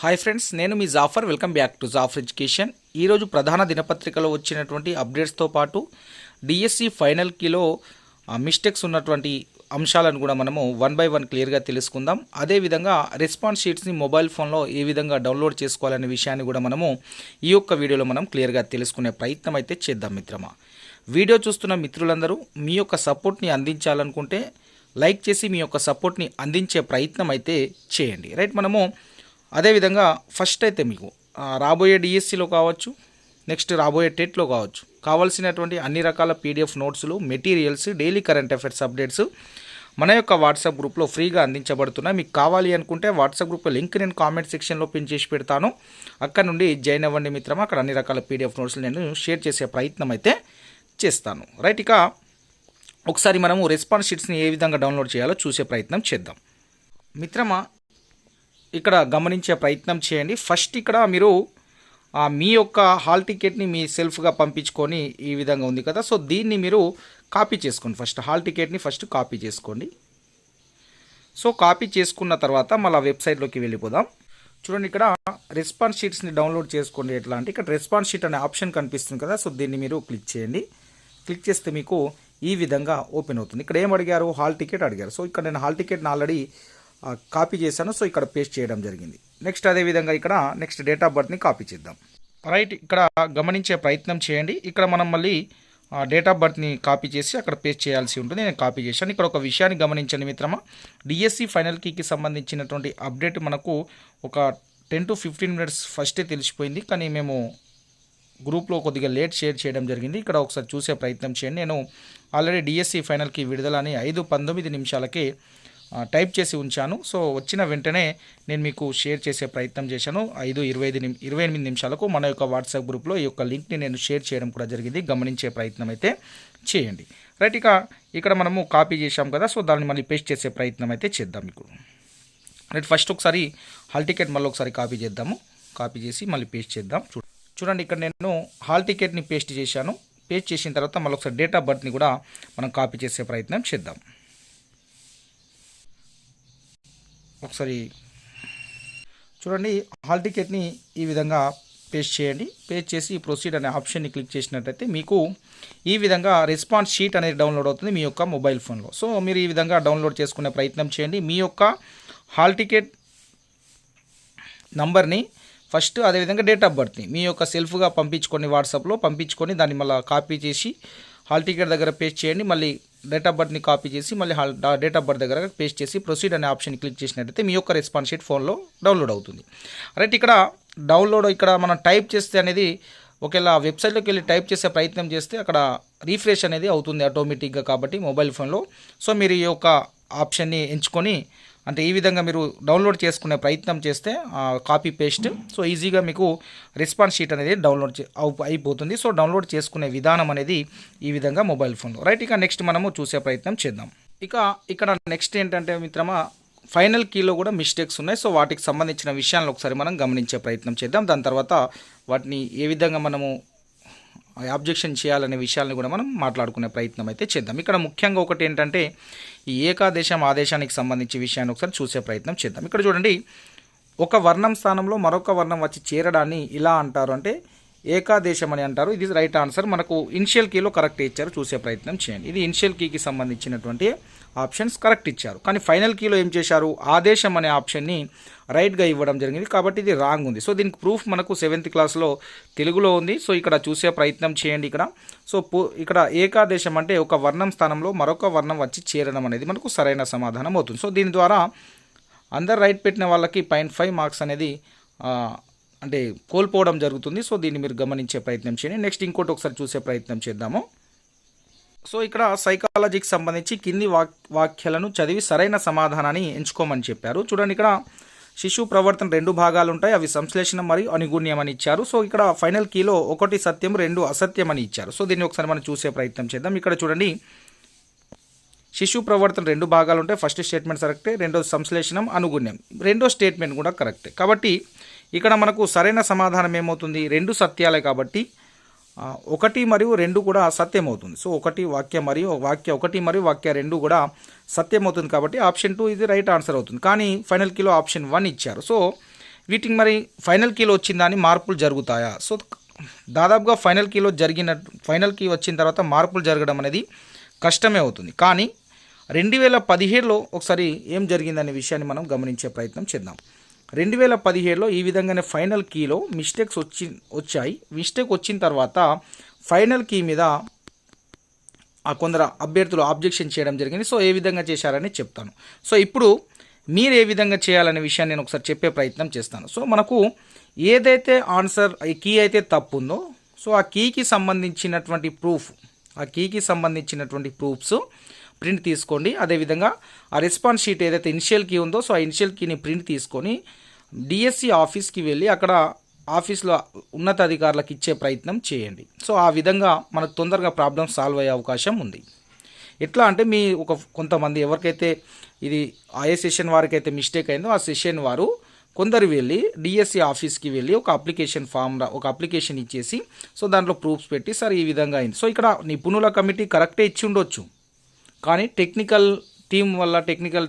Hi friends, నేను మీ Jafar. Welcome back to Jafar Education. ఈరోజు ప్రధాన దినపత్రికలో వచ్చినటువంటి అప్డేట్స్తో పాటు డిఎస్సి ఫైనల్ కీలో మిస్టేక్స్ ఉన్నటువంటి అంశాలను కూడా మనము వన్ బై వన్ క్లియర్గా తెలుసుకుందాం. అదేవిధంగా రెస్పాన్స్ షీట్స్ని మొబైల్ ఫోన్లో ఏ విధంగా డౌన్లోడ్ చేసుకోవాలనే విషయాన్ని కూడా మనము ఈ యొక్క వీడియోలో మనం క్లియర్గా తెలుసుకునే ప్రయత్నం అయితే చేద్దాం మిత్రమా. వీడియో చూస్తున్న మిత్రులందరూ మీ యొక్క సపోర్ట్ని అందించాలనుకుంటే లైక్ చేసి మీ యొక్క సపోర్ట్ని అందించే ప్రయత్నం అయితే చేయండి. రైట్, మనము అదేవిధంగా ఫస్ట్ అయితే మీకు రాబోయే డిఎస్సిలో కావచ్చు, నెక్స్ట్ రాబోయే టెట్లో కావచ్చు, కావాల్సినటువంటి అన్ని రకాల పీడిఎఫ్ నోట్స్లు, materials, daily current affairs updates మన యొక్క వాట్సాప్ గ్రూప్లో ఫ్రీగా అందించబడుతున్నాయి. మీకు కావాలి అనుకుంటే వాట్సాప్ గ్రూప్ లింక్ నేను కామెంట్ సెక్షన్లో పిన్ చేసి పెడతాను. అక్కడ నుండి జాయిన్ అవ్వండి మిత్రమా. అక్కడ అన్ని రకాల పీడిఎఫ్ నోట్స్లు నేను షేర్ చేసే ప్రయత్నం అయితే చేస్తాను. రైట్, ఇక ఒకసారి మనము రెస్పాన్స్ షీట్స్ని ఏ విధంగా డౌన్లోడ్ చేయాలో చూసే ప్రయత్నం చేద్దాం మిత్రమా. ఇక్కడ గమనించే ప్రయత్నం చేయండి. ఫస్ట్ ఇక్కడ మీరు మీ యొక్క హాల్ టికెట్ని మీ సెల్ఫ్గా పంపించుకొని ఈ విధంగా ఉంది కదా, సో దీన్ని మీరు కాపీ చేసుకోండి. ఫస్ట్ హాల్ టికెట్ని ఫస్ట్ కాపీ చేసుకోండి. సో కాపీ చేసుకున్న తర్వాత మళ్ళీ వెబ్సైట్లోకి వెళ్ళిపోదాం. చూడండి, ఇక్కడ రెస్పాన్స్ షీట్స్ని డౌన్లోడ్ చేసుకోండి. ఎట్లా అంటే ఇక్కడ రెస్పాన్స్ షీట్ అనే ఆప్షన్ కనిపిస్తుంది కదా, సో దీన్ని మీరు క్లిక్ చేయండి. క్లిక్ చేస్తే మీకు ఈ విధంగా ఓపెన్ అవుతుంది. ఇక్కడ ఏం అడిగారు? హాల్ టికెట్ అడిగారు. సో ఇక్కడ నేను హాల్ టికెట్ని ఆల్రెడీ కాపీ చేశాను, సో ఇక్కడ పేస్ట్ చేయడం జరిగింది. నెక్స్ట్ అదేవిధంగా ఇక్కడ నెక్స్ట్ డేట్ ఆఫ్ బర్త్ని కాపీ చేద్దాం. రైట్, ఇక్కడ గమనించే ప్రయత్నం చేయండి. ఇక్కడ మనం మళ్ళీ డేట్ ఆఫ్ బర్త్ని కాపీ చేసి అక్కడ పేస్ట్ చేయాల్సి ఉంటుంది. నేను కాపీ చేశాను. ఇక్కడ ఒక విషయాన్ని గమనించండి మిత్రమా. డిఎస్సి ఫైనల్ కీకి సంబంధించినటువంటి అప్డేట్ మనకు ఒక 10 to 15 minutes ఫస్టే తెలిసిపోయింది, కానీ మేము గ్రూప్లో కొద్దిగా లేట్ షేర్ చేయడం జరిగింది. ఇక్కడ ఒకసారి చూసే ప్రయత్నం చేయండి. నేను ఆల్రెడీ డిఎస్సి ఫైనల్కి విడుదలని 5:19 నిమిషాలకే టైప్ చేసి ఉంచాను. సో వచ్చిన వెంటనే నేను మీకు షేర్ చేసే ప్రయత్నం చేశాను. 5:28 నిమిషాలకు మన యొక్క వాట్సాప్ గ్రూప్లో ఈ యొక్క లింక్ని నేను షేర్ చేయడం కూడా జరిగింది. గమనించే ప్రయత్నం అయితే చేయండి. రైట్, ఇక ఇక్కడ మనము కాపీ చేశాం కదా, సో దాన్ని మళ్ళీ పేస్ట్ చేసే ప్రయత్నం అయితే చేద్దాం మీకు. రైట్, ఫస్ట్ ఒకసారి హాల్ టికెట్ మళ్ళీ ఒకసారి కాపీ చేద్దాము. కాపీ చేసి మళ్ళీ పేస్ట్ చేద్దాం. చూడండి, ఇక్కడ నేను హాల్ టికెట్ని పేస్ట్ చేశాను. పేస్ట్ చేసిన తర్వాత మళ్ళీ ఒకసారి డేట్ ఆఫ్ బర్త్ని కూడా మనం కాపీ చేసే ప్రయత్నం చేద్దాం. ఒకసారి చూడండి, హాల్ టికెట్ని ఈ విధంగా పేస్ట్ చేయండి. పేస్ట్ చేసి ప్రొసీడ్ అనే ఆప్షన్ని క్లిక్ చేసినట్టయితే మీకు ఈ విధంగా రెస్పాన్స్ షీట్ అనేది డౌన్లోడ్ అవుతుంది మీ యొక్క మొబైల్ ఫోన్లో. సో మీరు ఈ విధంగా డౌన్లోడ్ చేసుకునే ప్రయత్నం చేయండి. మీ యొక్క హాల్ టికెట్ నంబర్ని ఫస్ట్, అదేవిధంగా డేట్ ఆఫ్ బర్త్ని మీ యొక్క సెల్ఫ్గా పంపించుకొని వాట్సాప్లో పంపించుకొని దాన్ని మళ్ళీ కాపీ చేసి హాల్ టికెట్ దగ్గర పేస్ట్ చేయండి. మళ్ళీ డేట్ ఆఫ్ బర్త్ని కాపీ చేసి మళ్ళీ డేట్ ఆఫ్ బర్త్ దగ్గర పేస్ట్ చేసి ప్రొసీడ్ అనే ఆప్షన్ క్లిక్ చేసినట్టయితే మీ యొక్క రెస్పాన్స్ షీట్ ఫోన్లో డౌన్లోడ్ అవుతుంది. రైట్, ఇక్కడ డౌన్లోడ్ ఇక్కడ మనం టైప్ చేస్తే అనేది ఒకవేళ వెబ్సైట్లోకి వెళ్ళి టైప్ చేసే ప్రయత్నం చేస్తే అక్కడ రీఫ్రెష్ అనేది అవుతుంది ఆటోమేటిక్గా కాబట్టి మొబైల్ ఫోన్లో. సో మీరు ఈ యొక్క ఆప్షన్ని ఎంచుకొని అంటే ఈ విధంగా మీరు డౌన్లోడ్ చేసుకునే ప్రయత్నం చేస్తే కాపీ పేస్ట్, సో ఈజీగా మీకు రెస్పాన్స్ షీట్ అనేది డౌన్లోడ్ అయిపోతుంది. సో డౌన్లోడ్ చేసుకునే విధానం అనేది ఈ విధంగా మొబైల్ ఫోన్లో. రైట్, ఇక నెక్స్ట్ మనము చూసే ప్రయత్నం చేద్దాం. ఇక ఇక్కడ నెక్స్ట్ ఏంటంటే మిత్రమా, ఫైనల్ కీలో కూడా మిస్టేక్స్ ఉన్నాయి. సో వాటికి సంబంధించిన విషయాలను ఒకసారి మనం గమనించే ప్రయత్నం చేద్దాం. దాని తర్వాత వాటిని ఏ విధంగా మనము ఆబ్జెక్షన్ చేయాలనే విషయాలను కూడా మనం మాట్లాడుకునే ప్రయత్నం అయితే చేద్దాం. ఇక్కడ ముఖ్యంగా ఒకటి ఏంటంటే ఈ ఏకాదేశం ఆదేశానికి సంబంధించి విషయాన్ని ఒకసారి చూసే ప్రయత్నం చేద్దాం. ఇక్కడ చూడండి, ఒక వర్ణం స్థానంలో మరొక వర్ణం వచ్చి చేరడాన్ని ఇలా అంటారు అంటే ఏకాదేశం అని అంటారు. ఇది రైట్ ఆన్సర్. మనకు ఇనిషియల్ కీలో కరెక్ట్ ఇచ్చారు, చూసే ప్రయత్నం చేయండి. ఇది ఇనిషియల్ కీకి సంబంధించినటువంటి ఆప్షన్స్ కరెక్ట్ ఇచ్చారు, కానీ ఫైనల్ కీలో ఏం చేశారు? ఆదేశం అనే ఆప్షన్ని రైట్గా ఇవ్వడం జరిగింది, కాబట్టి ఇది రాంగ్ ఉంది. సో దీనికి ప్రూఫ్ మనకు 7th క్లాస్లో తెలుగులో ఉంది. సో ఇక్కడ చూసే ప్రయత్నం చేయండి. ఇక్కడ సో ఇక్కడ ఏకాదేశం అంటే ఒక వర్ణం స్థానంలో మరొక వర్ణం వచ్చి చేరడం అనేది మనకు సరైన సమాధానం అవుతుంది. సో దీని ద్వారా అందరు రైట్ పెట్టిన వాళ్ళకి 0.5 మార్క్స్ అనేది అంటే కోల్పోవడం జరుగుతుంది. సో దీన్ని మీరు గమనించే ప్రయత్నం చేయండి. నెక్స్ట్ ఇంకోటి ఒకసారి చూసే ప్రయత్నం చేద్దాము. సో ఇక్కడ సైకాలజీకి సంబంధించి కింది వాక్యాలను చదివి సరైన సమాధానాన్ని ఎంచుకోమని చెప్పారు. చూడండి, ఇక్కడ శిశువు ప్రవర్తన 2 భాగాలు ఉంటాయి, అవి సంశ్లేషణ మరియు అనుగుణ్యం అని ఇచ్చారు. సో ఇక్కడ ఫైనల్ కీలో 1 సత్యం 2 అసత్యం అని ఇచ్చారు. సో దీన్ని ఒకసారి మనం చూసే ప్రయత్నం చేద్దాం. ఇక్కడ చూడండి, శిశువు ప్రవర్తన 2 భాగాలు ఉంటాయి. ఫస్ట్ స్టేట్మెంట్ కరెక్టే, రెండో సంశ్లేషణం అనుగుణ్యం, రెండో స్టేట్మెంట్ కూడా కరెక్టే. కాబట్టి ఇక్కడ మనకు సరైన సమాధానం ఏమవుతుంది? 2 సత్యాలే కాబట్టి 1 మరియు 2 కూడా సత్యం అవుతుంది. సో వాక్య 1 మరియు వాక్య 2 కూడా సత్యం అవుతుంది. కాబట్టి ఆప్షన్ 2 ఇది రైట్ ఆన్సర్ అవుతుంది. కానీ ఫైనల్ కీలో ఆప్షన్ 1 ఇచ్చారు. సో వీటికి మరి ఫైనల్ కీలో వచ్చిందా అని మార్పులు జరుగుతాయా? సో దాదాపుగా ఫైనల్ కీ వచ్చిన తర్వాత మార్పులు జరగడం అనేది కష్టమే అవుతుంది. కానీ 2017లో ఒకసారి ఏం జరిగిందనే విషయాన్ని మనం గమనించే ప్రయత్నం చేద్దాం. 2017లో ఈ విధంగానే ఫైనల్ కీలో మిస్టేక్ వచ్చిన తర్వాత ఫైనల్ కీ మీద కొందరు అభ్యర్థులు ఆబ్జెక్షన్ చేయడం జరిగింది. సో ఏ విధంగా చేశారని చెప్తాను. సో ఇప్పుడు మీరు ఏ విధంగా చేయాలనే విషయాన్ని నేను ఒకసారి చెప్పే ప్రయత్నం చేస్తాను. సో మనకు ఏదైతే ఆన్సర్ ఈ కీ అయితే తప్పు ఉందో సో ఆ కీకి సంబంధించినటువంటి ప్రూఫ్స్ ప్రింట్ తీసుకోండి. అదేవిధంగా ఆ రెస్పాన్స్ షీట్ ఏదైతే ఇనిషియల్ కీ ఉందో సో ఆ ఇనిషియల్ కీని ప్రింట్ తీసుకొని డిఎస్సి ఆఫీస్కి వెళ్ళి అక్కడ ఆఫీస్లో ఉన్నతాధికారులకు ఇచ్చే ప్రయత్నం చేయండి. సో ఆ విధంగా మనకు తొందరగా ప్రాబ్లం సాల్వ్ అయ్యే అవకాశం ఉంది. ఎట్లా అంటే మీ కొంతమంది ఎవరికైతే ఇది ఏ సెషన్ వారికి అయితే మిస్టేక్ అయిందో ఆ సెషన్ వారు కొందరు వెళ్ళి డిఎస్సి ఆఫీస్కి వెళ్ళి ఒక అప్లికేషన్ ఇచ్చేసి సో దాంట్లో ప్రూఫ్స్ పెట్టి సార్ ఈ విధంగా అయింది. సో ఇక్కడ నిపుణుల కమిటీ కరెక్టే ఇచ్చి ఉండొచ్చు, కానీ టెక్నికల్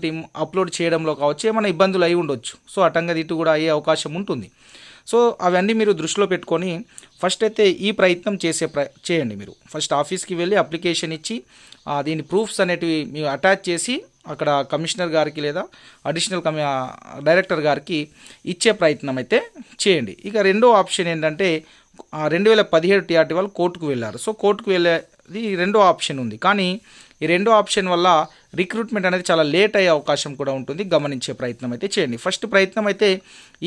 టీం అప్లోడ్ చేయడంలో కావచ్చు ఏమైనా ఇబ్బందులు అయి ఉండొచ్చు. సో అటంగా ఇటు కూడా అయ్యే అవకాశం ఉంటుంది. సో అవన్నీ మీరు దృష్టిలో పెట్టుకొని ఫస్ట్ అయితే ఈ ప్రయత్నం చేయండి. మీరు ఫస్ట్ ఆఫీస్కి వెళ్ళి అప్లికేషన్ ఇచ్చి దీని ప్రూఫ్స్ అనేటివి మీరు అటాచ్ చేసి అక్కడ కమిషనర్ గారికి లేదా అడిషనల్ డైరెక్టర్ గారికి ఇచ్చే ప్రయత్నం అయితే చేయండి. ఇక రెండో ఆప్షన్ ఏంటంటే 2017 టీఆర్టీ వాళ్ళు కోర్టుకు వెళ్ళారు. సో కోర్టుకు వెళ్ళేది రెండో ఆప్షన్ ఉంది. కానీ ఈ రెండో ఆప్షన్ వల్ల రిక్రూట్మెంట్ అనేది చాలా లేట్ అయ్యే అవకాశం కూడా ఉంటుంది. గమనించే ప్రయత్నం అయితే చేయండి. ఫస్ట్ ప్రయత్నం అయితే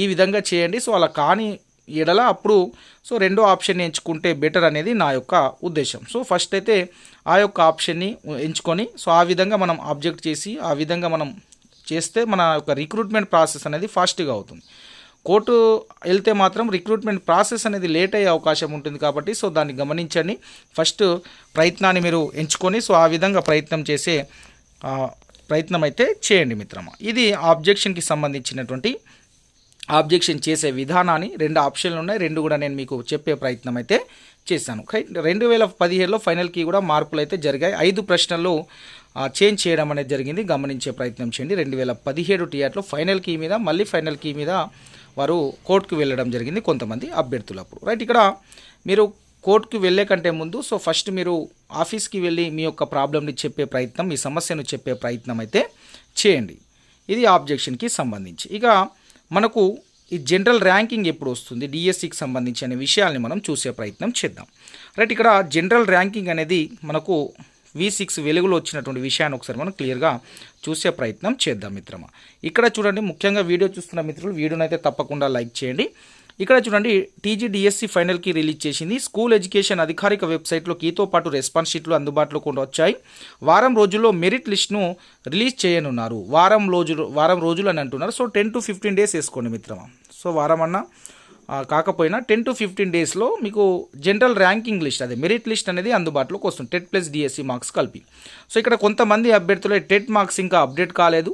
ఈ విధంగా చేయండి. సో అలా కానీ ఎడల అప్పుడు సో రెండో ఆప్షన్ ఎంచుకుంటే బెటర్ అనేది నా యొక్క ఉద్దేశం. సో ఫస్ట్ అయితే ఆ యొక్క ఆప్షన్ని ఎంచుకొని సో ఆ విధంగా మనం ఆబ్జెక్ట్ చేసి ఆ విధంగా మనం చేస్తే మన యొక్క రిక్రూట్మెంట్ ప్రాసెస్ అనేది ఫాస్ట్గా అవుతుంది. కోర్టు వెళ్తే మాత్రం రిక్రూట్మెంట్ ప్రాసెస్ అనేది లేట్ అయ్యే అవకాశం ఉంటుంది. కాబట్టి సో దాన్ని గమనించండి. ఫస్ట్ ప్రయత్నాన్ని మీరు ఎంచుకొని సో ఆ విధంగా ప్రయత్నం అయితే చేయండి మిత్రమా. ఇది ఆబ్జెక్షన్కి సంబంధించినటువంటి ఆబ్జెక్షన్ చేసే విధానాన్ని 2 ఆప్షన్లు ఉన్నాయి. 2 కూడా నేను మీకు చెప్పే ప్రయత్నం అయితే చేశాను. 2017లో ఫైనల్ కీ కూడా మార్పులు అయితే జరిగాయి. 5 ప్రశ్నలు చేంజ్ చేయడం అనేది జరిగింది. గమనించే ప్రయత్నం చేయండి. 2017 టీఆర్టీలో ఫైనల్ కీ మీద వారు కోర్టుకు వెళ్ళడం జరిగింది కొంతమంది అభ్యర్థులు అప్పుడు. రైట్, ఇక్కడ మీరు కోర్టుకు వెళ్ళే కంటే ముందు సో ఫస్ట్ మీరు ఆఫీస్కి వెళ్ళి మీ యొక్క ప్రాబ్లమ్ని చెప్పే ప్రయత్నం, మీ సమస్యను చెప్పే ప్రయత్నం అయితే చేయండి. ఇది ఆబ్జెక్షన్కి సంబంధించి. ఇక మనకు ఈ జనరల్ ర్యాంకింగ్ ఎప్పుడు వస్తుంది డిఎస్సికి సంబంధించి అనే విషయాల్ని మనం చూసే ప్రయత్నం చేద్దాం. రైట్, ఇక్కడ జనరల్ ర్యాంకింగ్ అనేది మనకు V6 వెలుగులో వచ్చినటువంటి విషయాన్ని ఒకసారి మనం క్లియర్గా చూసే ప్రయత్నం చేద్దాం మిత్రమా. ఇక్కడ చూడండి, ముఖ్యంగా వీడియో చూస్తున్న మిత్రులు వీడియోని అయితే తప్పకుండా లైక్ చేయండి. ఇక్కడ చూడండి, టీజీడీఎస్సీ ఫైనల్ కీ రిలీజ్ చేసింది. స్కూల్ ఎడ్యుకేషన్ అధికారిక వెబ్సైట్లో కీతో పాటు రెస్పాన్స్ షీట్లు అందుబాటులో కూడా వచ్చాయి. వారం రోజుల్లో మెరిట్ లిస్ట్ను రిలీజ్ చేయనున్నారు. వారం రోజులు అని అంటున్నారు. సో 10 to 15 డేస్ వేసుకోండి మిత్రమా. సో వారం అన్నా కాకపోయినా 10 to 15 డేస్లో మీకు జనరల్ ర్యాంకింగ్ లిస్ట్, అదే మెరిట్ లిస్ట్ అనేది అందుబాటులోకి వస్తుంది, టెట్ ప్లస్ డిఎస్సి మార్క్స్ కలిపి. సో ఇక్కడ కొంతమంది అభ్యర్థులు టెట్ మార్క్స్ ఇంకా అప్డేట్ కాలేదు.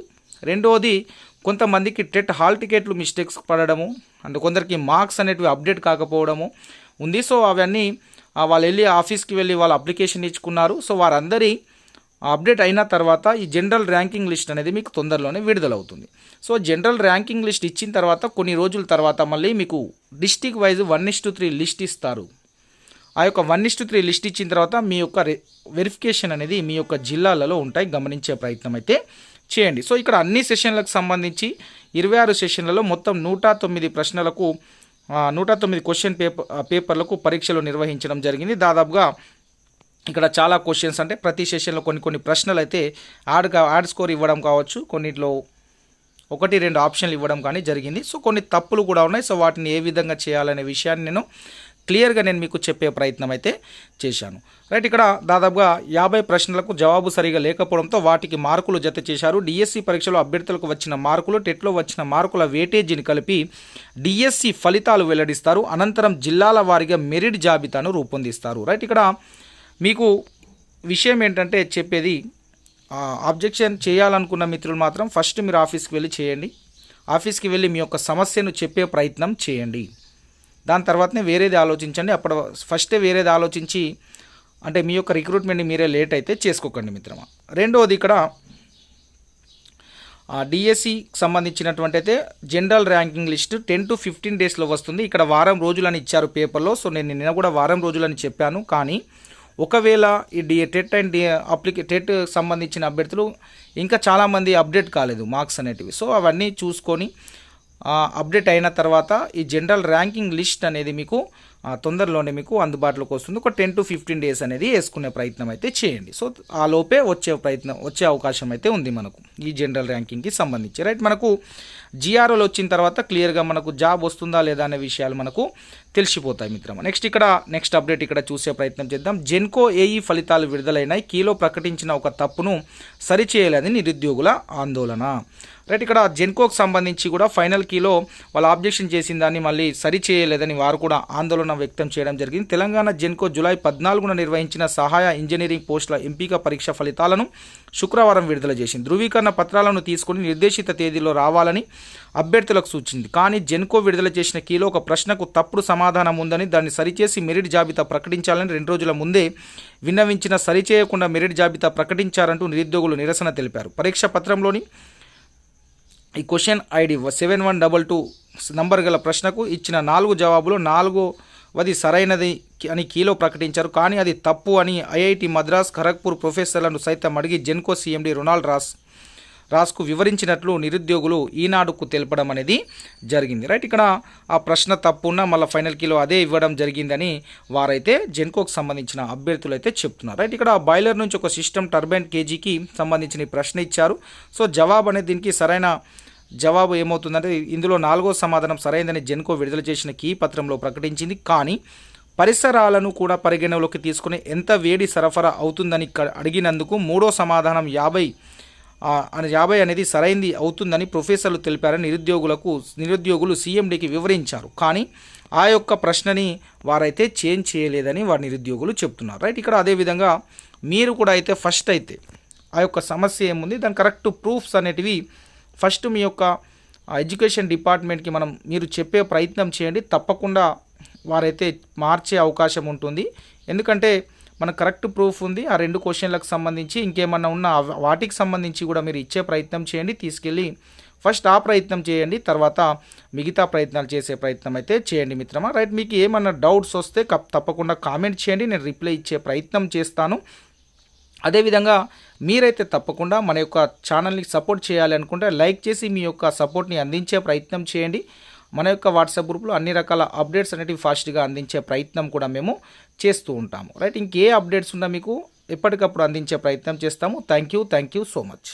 రెండవది, కొంతమందికి టెట్ హాల్ టికెట్లు మిస్టేక్స్ పడడము అండ్ కొందరికి మార్క్స్ అనేటివి అప్డేట్ కాకపోవడము ఉంది. సో అవన్నీ వాళ్ళు వెళ్ళి ఆఫీస్కి వెళ్ళి వాళ్ళు అప్లికేషన్ ఇచ్చుకున్నారు. సో వారందరి అప్డేట్ అయిన తర్వాత ఈ జనరల్ ర్యాంకింగ్ లిస్ట్ అనేది మీకు తొందరలోనే విడుదలవుతుంది. సో జనరల్ ర్యాంకింగ్ లిస్ట్ ఇచ్చిన తర్వాత కొన్ని రోజుల తర్వాత మళ్ళీ మీకు డిస్టిక్ వైజ్ 1:3 లిస్ట్ ఇస్తారు. ఆ యొక్క 1:3 లిస్ట్ ఇచ్చిన తర్వాత మీ యొక్క వెరిఫికేషన్ అనేది మీ యొక్క జిల్లాలలో ఉంటాయి. గమనించే ప్రయత్నం అయితే చేయండి. సో ఇక్కడ అన్ని సెషన్లకు సంబంధించి 26 సెషన్లలో మొత్తం 109 ప్రశ్నలకు 109 క్వశ్చన్ పేపర్లకు పరీక్షలు నిర్వహించడం జరిగింది. దాదాపుగా ఇక్కడ చాలా క్వశ్చన్స్ అంటే ప్రతి సెషన్లో కొన్ని ప్రశ్నలు అయితే యాడ్ స్కోర్ ఇవ్వడం కావచ్చు, కొన్నిట్లో 1-2 ఆప్షన్లు ఇవ్వడం కానీ జరిగింది. సో కొన్ని తప్పులు కూడా ఉన్నాయి. సో వాటిని ఏ విధంగా చేయాలనే విషయాన్ని నేను క్లియర్గా మీకు చెప్పే ప్రయత్నం అయితే చేశాను. రైట్, ఇక్కడ దాదాపుగా 50 ప్రశ్నలకు జవాబు సరిగా లేకపోవడంతో వాటికి మార్కులు జత చేశారు. డిఎస్సి పరీక్షలో అభ్యర్థులకు వచ్చిన మార్కులు, టెట్లో వచ్చిన మార్కుల వేటేజీని కలిపి డిఎస్సి ఫలితాలు వెల్లడిస్తారు. అనంతరం జిల్లాల వారీగా మెరిట్ జాబితాను రూపొందిస్తారు. రైట్, ఇక్కడ మీకు విషయం ఏంటంటే చెప్పేది, ఆబ్జెక్షన్ చేయాలనుకున్న మిత్రులు మాత్రం ఫస్ట్ మీరు ఆఫీస్కి వెళ్ళి చేయండి. ఆఫీస్కి వెళ్ళి మీ యొక్క సమస్యను చెప్పే ప్రయత్నం చేయండి. దాని తర్వాతనే వేరేది ఆలోచించండి. అప్పుడు ఫస్టే వేరేది ఆలోచించి అంటే మీ యొక్క రిక్రూట్మెంట్ని మీరే లేట్ అయితే చేసుకోకండి మిత్రమా. రెండవది, ఇక్కడ డిఎస్సికి సంబంధించినటువంటి అయితే జనరల్ ర్యాంకింగ్ లిస్ట్ 10 to 15 డేస్లో వస్తుంది. ఇక్కడ వారం రోజులని ఇచ్చారు పేపర్లో. సో నేను నిన్న కూడా వారం రోజులని చెప్పాను. కానీ ఒకవేళ ఈ టెట్ అండ్ టెట్ సంబంధించిన అభ్యర్థులు ఇంకా చాలామంది అప్డేట్ కాలేదు మార్క్స్ అనేటివి. సో అవన్నీ చూసుకొని అప్డేట్ అయిన తర్వాత ఈ జనరల్ ర్యాంకింగ్ లిస్ట్ అనేది మీకు తొందరలోనే మీకు అందుబాటులోకి వస్తుంది. ఒక 10 to 15 డేస్ అనేది వేసుకునే ప్రయత్నం అయితే చేయండి. సో ఆ లోపే వచ్చే అవకాశం అయితే ఉంది మనకు ఈ జనరల్ ర్యాంకింగ్కి సంబంధించి. రైట్, మనకు జిఆర్ఓలు వచ్చిన తర్వాత క్లియర్గా మనకు జాబ్ వస్తుందా లేదా అనే విషయాలు మనకు తెలిసిపోతాయి మిత్రమా. నెక్స్ట్ అప్డేట్ ఇక్కడ చూసే ప్రయత్నం చేద్దాం. జెన్కో ఏఈ ఫలితాలు విడుదలైనాయి. కీలో ప్రకటించిన ఒక తప్పును సరిచేయలేదని నిరుద్యోగుల ఆందోళన. రైట్, ఇక్కడ జెన్కోకి సంబంధించి కూడా ఫైనల్ కీలో వాళ్ళు ఆబ్జెక్షన్ చేసిన దాన్ని మళ్ళీ సరిచేయలేదని వారు కూడా ఆందోళన వ్యక్తం చేయడం జరిగింది. తెలంగాణ జెన్కో జూలై 14న నిర్వహించిన సహాయ ఇంజనీరింగ్ పోస్టుల ఎంపిక పరీక్ష ఫలితాలను శుక్రవారం విడుదల చేసింది. ధృవీకరణ పత్రాలను తీసుకుని నిర్దేశిత తేదీలో రావాలని అభ్యర్థులకు సూచించింది. కానీ జెన్కో విడుదల చేసిన కీలో ఒక ప్రశ్నకు తప్పుడు సమాధానం ఉందని దాన్ని సరిచేసి మెరిట్ జాబితా ప్రకటించాలని 2 రోజుల ముందే విన్నవించిన సరిచేయకుండా మెరిట్ జాబితా ప్రకటించారంటూ నిరుద్యోగులు నిరసన తెలిపారు. పరీక్ష పత్రంలోని ఈ క్వశ్చన్ ఐడి 7122 నంబర్ గల ప్రశ్నకు ఇచ్చిన 4 జవాబులు 4వది సరైనది అని కీలో ప్రకటించారు. కానీ అది తప్పు అని ఐఐటి మద్రాస్, ఖరగ్పూర్ ప్రొఫెసర్లను సైతం అడిగి జెన్కో సిఎండి రొనాల్డ్ రాస్కు వివరించినట్లు నిరుద్యోగులు ఈనాడుకు తెలపడం అనేది జరిగింది. రైట్, ఇక్కడ ఆ ప్రశ్న తప్పున్న మళ్ళీ ఫైనల్ కీలో అదే ఇవ్వడం జరిగిందని వారైతే జెన్కోకు సంబంధించిన అభ్యర్థులు అయితే చెప్తున్నారు. రైట్, ఇక్కడ బాయిలర్ నుంచి ఒక సిస్టమ్ టర్బైన్ కేజీకి సంబంధించిన ప్రశ్న ఇచ్చారు. సో జవాబు అనేది దీనికి సరైన జవాబు ఏమవుతుందంటే ఇందులో 4వ సమాధానం సరైనదని జెన్కో విడుదల చేసిన కీ పత్రంలో ప్రకటించింది. కానీ పరిసరాలను కూడా పరిగణలోకి తీసుకుని ఎంత వేడి సరఫరా అవుతుందని అడిగినందుకు 3వ సమాధానం 50 అనేది సరైంది అవుతుందని ప్రొఫెసర్లు తెలిపారని నిరుద్యోగులు సీఎండీకి వివరించారు. కానీ ఆ యొక్క ప్రశ్నని వారైతే చేంజ్ చేయలేదని వారి నిరుద్యోగులు చెప్తున్నారు. రైట్, ఇక్కడ అదేవిధంగా మీరు కూడా అయితే ఫస్ట్ అయితే ఆ యొక్క సమస్య ఏముంది దాని కరెక్ట్ ప్రూఫ్స్ అనేటివి ఫస్ట్ మీ యొక్క ఎడ్యుకేషన్ డిపార్ట్మెంట్కి మీరు చెప్పే ప్రయత్నం చేయండి. తప్పకుండా వారైతే మార్చే అవకాశం ఉంటుంది. ఎందుకంటే మనకు కరెక్ట్ ప్రూఫ్ ఉంది. ఆ 2 క్వశ్చన్లకు సంబంధించి ఇంకేమన్నా ఉన్న వాటికి సంబంధించి కూడా మీరు ఇచ్చే ప్రయత్నం చేయండి. తీసుకెళ్ళి ఫస్ట్ ఆ ప్రయత్నం చేయండి, తర్వాత మిగతా ప్రయత్నాలు చేసే ప్రయత్నం అయితే చేయండి మిత్రమా. రైట్, మీకు ఏమన్నా డౌట్స్ వస్తే తప్పకుండా కామెంట్ చేయండి, నేను రిప్లై ఇచ్చే ప్రయత్నం చేస్తాను. అదేవిధంగా మీరైతే తప్పకుండా మన యొక్క ఛానల్ని సపోర్ట్ చేయాలి అనుకుంటే లైక్ చేసి మీ యొక్క సపోర్ట్ని అందించే ప్రయత్నం చేయండి. మన యొక్క వాట్సాప్ గ్రూప్లో అన్ని రకాల అప్డేట్స్ అనేవి ఫాస్ట్గా అందించే ప్రయత్నం కూడా మేము చేస్తూ ఉంటాము. రైట్, ఇంకే అప్డేట్స్ ఉన్నా మీకు ఎప్పటికప్పుడు అందించే ప్రయత్నం చేస్తాము. Thank you so much.